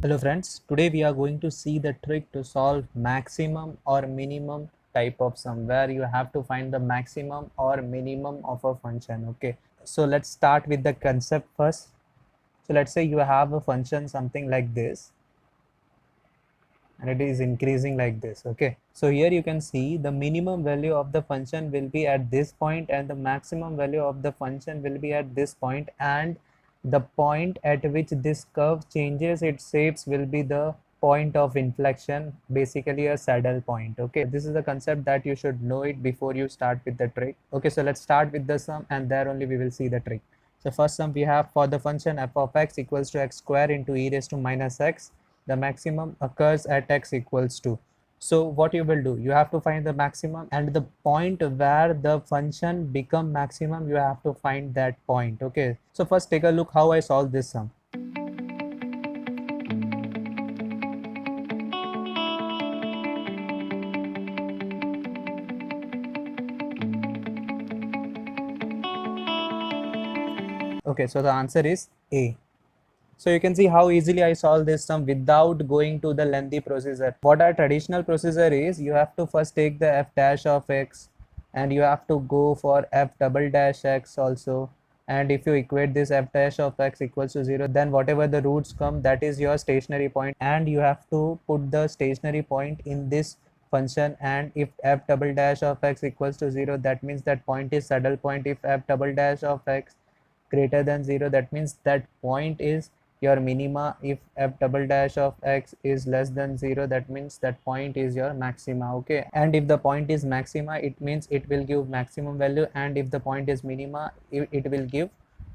Hello friends, today we are going to see the trick to solve maximum or minimum type of sum where you have to find the maximum or minimum of a function. Okay, so let's start with the concept first. So let's say you have a function something like this and it is increasing like this. Okay, so here you can see the minimum value of the function will be at this point and the maximum value of the function will be at this point, and the point at which this curve changes its shapes will be the point of inflection, basically a saddle point. Okay, this is the concept that you should know it before you start with the trick. Okay, so let's start with the sum and there only we will see the trick. So first sum we have for the function f of x equals to x square into e raised to minus x. The maximum occurs at x equals to. So what you will do, you have to find the maximum and the point where the function become maximum, you have to find that point. Okay, so first take a look how I solve this sum. Okay, so the answer is A. So you can see how easily I solve this sum without going to the lengthy procedure. What our traditional procedure is, you have to first take the f dash of x and you have to go for f double dash x also. And if you equate this f dash of x equals to 0, then whatever the roots come, that is your stationary point, and you have to put the stationary point in this function. And if f double dash of x equals to 0, that means that point is saddle point. If f double dash of x greater than 0, that means that point is your minima. If f double dash of x is less than 0, that means that point is your maxima. Okay, and if the point is maxima, it means it will give maximum value, and if the point is minima, it will give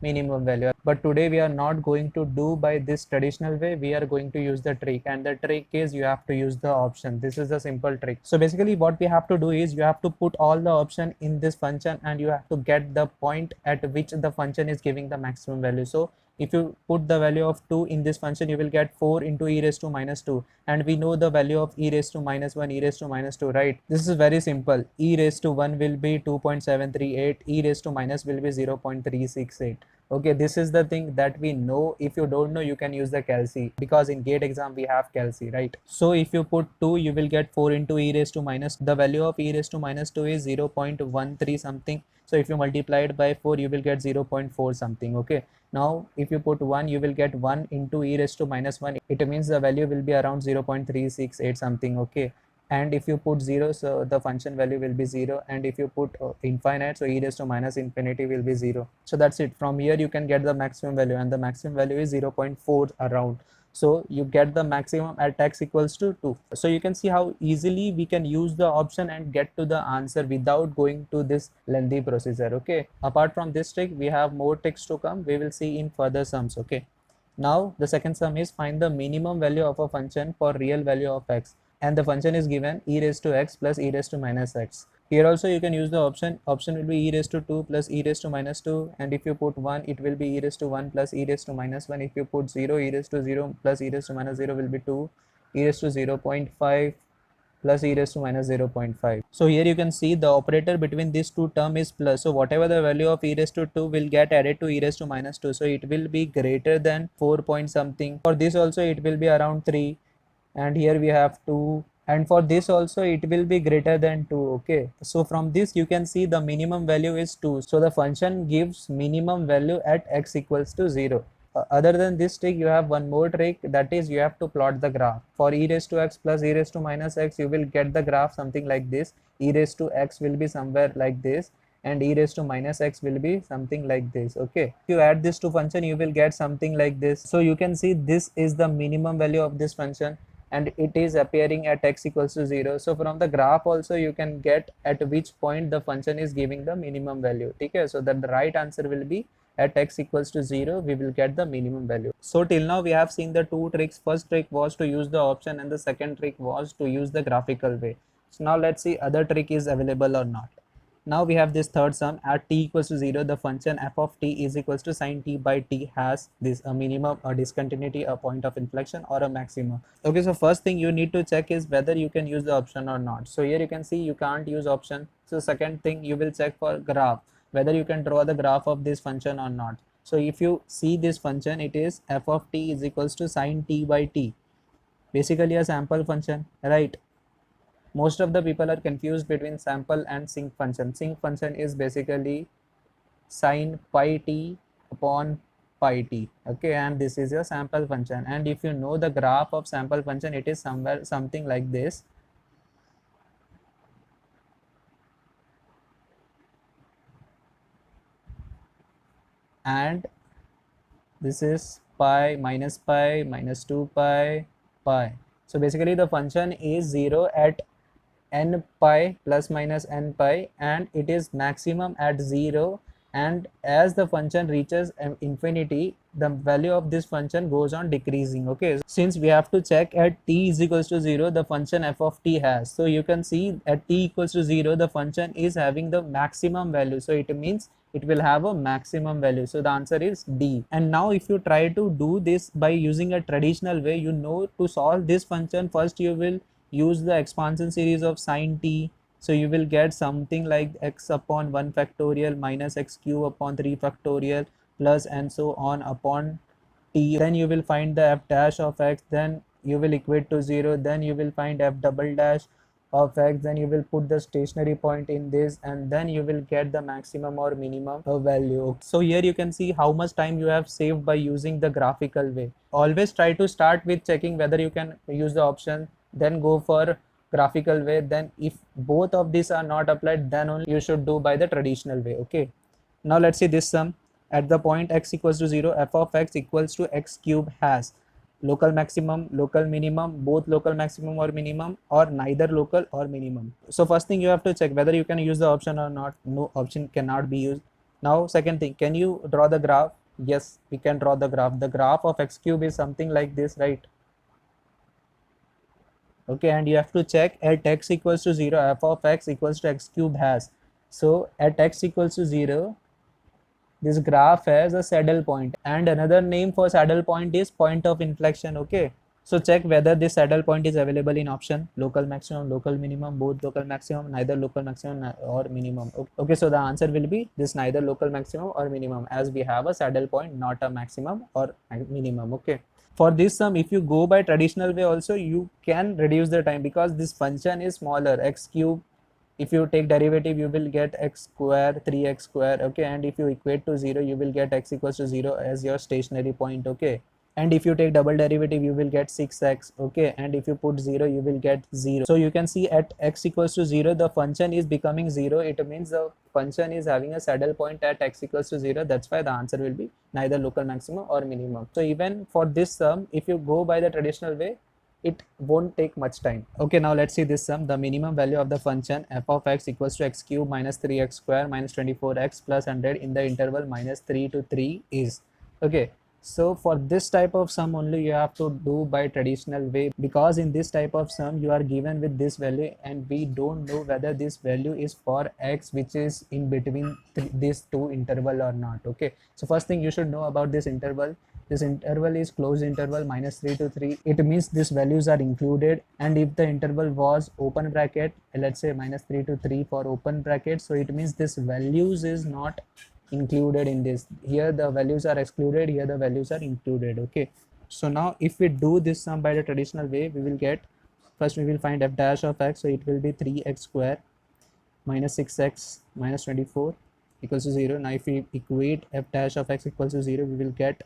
minimum value. But today we are not going to do by this traditional way, we are going to use the trick, and the trick is you have to use the option. This is a simple trick. So basically what we have to do is you have to put all the option in this function and you have to get the point at which the function is giving the maximum value. So if you put the value of 2 in this function, you will get 4 into e raised to minus 2, and we know the value of e raised to minus 1, e raised to minus 2, right? This is very simple. E raised to 1 will be 2.738, e raised to minus will be 0.368. Okay, this is the thing that we know. If you don't know, you can use the calci, because in gate exam we have calci, right? So if you put 2, you will get 4 into e raised to minus, the value of e raised to minus 2 is 0.13 something. So if you multiply it by 4, you will get 0.4 something. Okay, now if you put 1, you will get 1 into e raised to minus 1. It means the value will be around 0.368 something. Okay, and if you put 0, so the function value will be 0, and if you put infinite, so e raised to minus infinity will be 0. So that's it. From here you can get the maximum value, and the maximum value is 0.4 around. So you get the maximum at x equals to 2. So you can see how easily we can use the option and get to the answer without going to this lengthy procedure. Okay, apart from this trick, we have more tricks to come. We will see in further sums. Okay, now the second sum is find the minimum value of a function for real value of x, and the function is given e raised to x plus e raised to minus x. Here also you can use the option will be e raised to 2 plus e raised to minus 2, and if you put 1, it will be e raised to 1 plus e raised to minus 1. If you put 0, e raised to 0 plus e raised to minus 0 will be 2, e raised to 0.5 plus e raised to minus 0.5. So here you can see the operator between these two term is plus. So whatever the value of e raised to 2 will get added to e raised to minus 2. So it will be greater than 4 point something. For this also it will be around 3, and here we have 2, and for this also it will be greater than 2. Okay, so from this you can see the minimum value is 2. So the function gives minimum value at x equals to 0. Other than this trick, you have one more trick, that is you have to plot the graph. For e raised to x plus e raised to minus x, you will get the graph something like this. E raised to x will be somewhere like this, and e raised to minus x will be something like this. Okay, if you add this to function, you will get something like this. So you can see this is the minimum value of this function, and it is appearing at x equals to 0. So from the graph also you can get at which point the function is giving the minimum value. Okay, so that the right answer will be at x equals to 0, we will get the minimum value. So till now we have seen the two tricks. First trick was to use the option, and the second trick was to use the graphical way. So now let's see other trick is available or not. Now we have this third sum. At t equals to 0, the function f of t is equals to sine t by t has this a minimum, a discontinuity, a point of inflection, or a maximum. Okay, so first thing you need to check is whether you can use the option or not. So here you can see you can't use option. So second thing you will check for graph, whether you can draw the graph of this function or not. So if you see this function, it is f of t is equals to sine t by t, basically a sample function, right? Most of the people are confused between sample and sinc function. Sinc function is basically sine pi t upon pi t, okay, and this is your sample function. And if you know the graph of sample function, it is somewhere something like this. And this is pi minus 2 pi pi. So basically the function is 0 at n pi plus minus n pi, and it is maximum at 0, and as the function reaches infinity, the value of this function goes on decreasing. Okay, since we have to check at t is equals to 0 the function f of t has, so you can see at t equals to 0 the function is having the maximum value, so it means it will have a maximum value. So the answer is D. And now if you try to do this by using a traditional way, you know, to solve this function, first you will use the expansion series of sine t. So you will get something like x upon 1 factorial minus x cube upon 3 factorial plus and so on upon t. Then you will find the f dash of x, then you will equate to 0, then you will find f double dash of x, then you will put the stationary point in this, and then you will get the maximum or minimum value. So here you can see how much time you have saved by using the graphical way. Always try to start with checking whether you can use the option, then go for graphical way. Then if both of these are not applied, then only you should do by the traditional way. Okay, now let's see this sum. At the point x equals to 0, f of x equals to x cube has local maximum, local minimum, both local maximum or minimum, or neither local or minimum. So first thing you have to check whether you can use the option or not. No, option cannot be used. Now second thing, can you draw the graph? Yes, we can draw the graph. The graph of x cube is something like this, right? Okay, and you have to check at x equals to 0, f of x equals to x cube has. So at x equals to 0, this graph has a saddle point, and another name for saddle point is point of inflection. Okay, so check whether this saddle point is available in option local maximum, local minimum, both local maximum, neither local maximum or minimum. Okay, so the answer will be this neither local maximum or minimum, as we have a saddle point, not a maximum or minimum. Okay, for this sum if you go by traditional way also you can reduce the time, because this function is smaller. X cube, if you take derivative you will get x square 3x square, okay, and if you equate to 0 you will get x equals to 0 as your stationary point. Okay, and if you take double derivative you will get 6x, okay, and if you put 0 you will get 0. So you can see at x equals to 0 the function is becoming 0. It means the function is having a saddle point at x equals to 0. That's why the answer will be neither local maximum or minimum. So even for this sum, if you go by the traditional way, it won't take much time. Okay, now let's see this sum. The minimum value of the function f of x equals to x cube minus 3x square minus 24x plus 100 in the interval minus 3 to 3 is. Okay, so for this type of sum only you have to do by traditional way, because in this type of sum you are given with this value and we don't know whether this value is for x which is in between these two interval or not. Okay, so first thing you should know about this interval. This interval is closed interval minus 3 to 3. It means these values are included, and if the interval was open bracket, let's say minus 3 to 3 for open bracket, so it means this values is not included in this. Here the values are excluded, here the values are included. Okay, so now if we do this sum by the traditional way, we will get, first we will find f dash of x, so it will be 3x square minus 6x minus 24 equals to 0. Now if we equate f dash of x equals to 0, we will get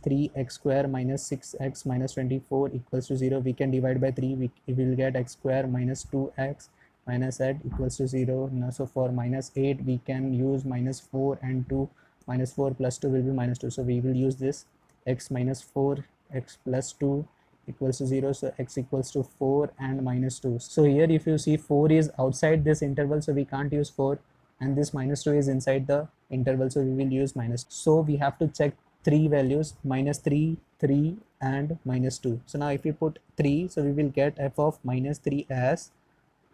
3x square minus 6x minus 24 equals to 0. We can divide by 3, we will get x square minus 2x minus 8 equals to 0. Now so for minus 8 we can use minus 4 and 2, minus 4 plus 2 will be minus 2, so we will use this x minus 4 x plus 2 equals to 0. So x equals to 4 and minus 2. So here if you see 4 is outside this interval, so we can't use 4, and this minus 2 is inside the interval, so we will use minus. So we have to check three values, minus 3, 3 and minus 2. So now if we put 3, so we will get f of minus 3 as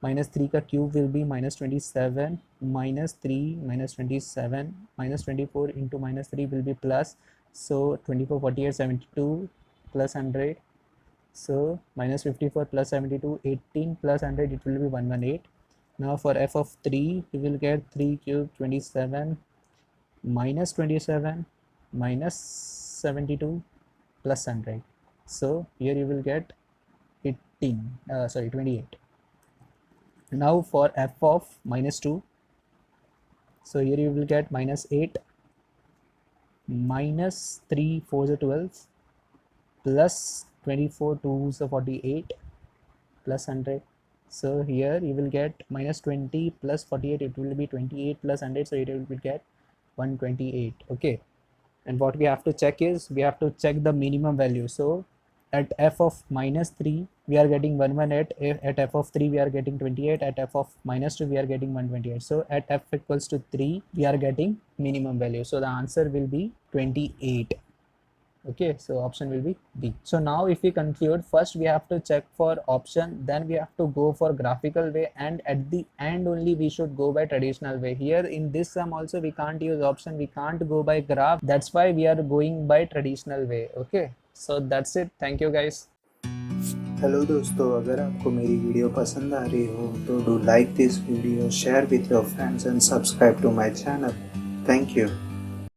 minus 3 ka cube will be minus 27 minus 3 minus 27 minus 24 into minus 3 will be plus, so 24 48 72 plus 100, so minus 54 plus 72 18 plus 100, it will be 118. Now for f of 3 we will get 3 cube 27 minus 27 minus 72 plus 100. So here you will get 28. Now for f of minus 2, so here you will get minus 8 minus 3 4 is 12 plus 24 2 is 48 plus 100. So here you will get minus 20 plus 48, it will be 28 plus 100, so it will get 128. Okay, and what we have to check is we have to check the minimum value. So at f of minus 3 we are getting 118, at f of 3 we are getting 28, at f of minus 2 we are getting 128. So at f equals to 3 we are getting minimum value, so the answer will be 28. Okay, so option will be B. So now if we conclude, first we have to check for option, then we have to go for graphical way, and at the end only we should go by traditional way. Here in this sum also we can't use option, we can't go by graph, that's why we are going by traditional way. Okay, so that's it. Thank you guys. Hello दोस्तों, अगर आपको मेरी video पसंद आ रही हो तो do like this video, share with your friends and subscribe to my channel. Thank you.